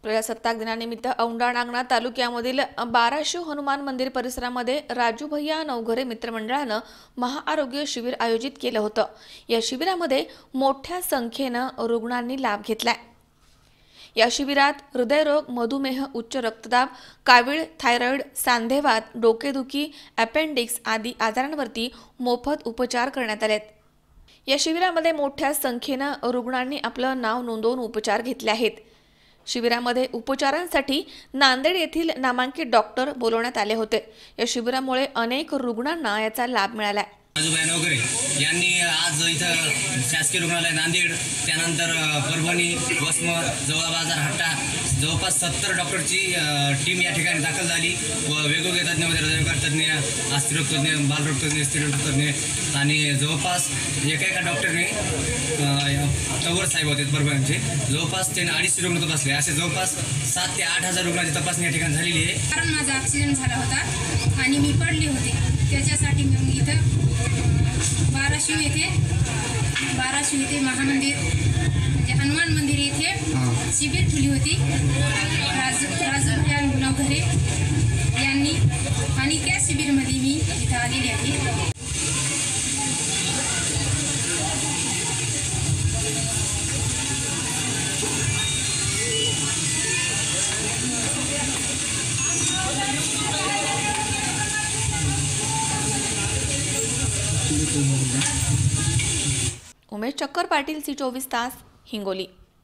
प्रजासत्ताक दिनानिमित्त औंढा नागनाथ तालुक्यामधील बाराशिव हनुमान मंदिर परिसरामध्ये राजू भैया नवघरे मित्रमंडळानं महाआरोग्य शिबिर आयोजित केलं होतं। या शिबिरामध्ये मोठ्या संख्येनं रुग्णांनी लाभ घेतलाय। या शिबिरात हृदयरोग, मधुमेह, उच्च रक्तदाब, कावीळ, थायरॉइड, सांधेवात, डोकेदुखी, अपेंडिक्स आदी आजारांवरती मोफत उपचार करण्यात आलेत। या शिबिरामध्ये मोठ्या संख्येनं रुग्णांनी आपलं नाव नोंदवून उपचार घेतले आहेत। शिबिरामध्ये उपचारांसाठी नांदेड येथील नामांकित डॉक्टर बोलवण्यात आले होते। या शिबिरामुळे अनेक रुग्णांना याचा लाभ मिळाला। राजू भैया नवघरे यांनी आज इथं शासकीय रुग्णालय नांदेड, त्यानंतर परभणी, वसमत, जवळ बाजार, हट्टा जवळपास 70 डॉक्टरची टीम या ठिकाणी दाखल झाली व वेगवेगळ्या तज्ञांमध्ये हृदयविकार तज्ञ, अस्थिरोग तज्ञ, बालरोग तज्ञ, स्त्रीरोग तज्ञ आणि जवळपास एका डॉक्टरने तवर साहेब होते परभणीचे, जवळपास त्यांनी 250 रुग्ण तपासले। असे जवळपास 7 ते 8 हजार रुग्णांची तपासणी या ठिकाणी झालेली आहे। कारण माझा ॲक्सिडेंट झाला होता आणि मी पडले होते, त्याच्यासाठी मी इथं बाराशिव येथे महामंदिर म्हणजे हनुमान मंदिर येथे शिबिर ठेवली होती राजू भैया नवघरे यांनी, आणि त्या शिबिरमध्ये मी इथं आलेली आहे। उमेश चक्कर पाटील, C24 तास, हिंगोली।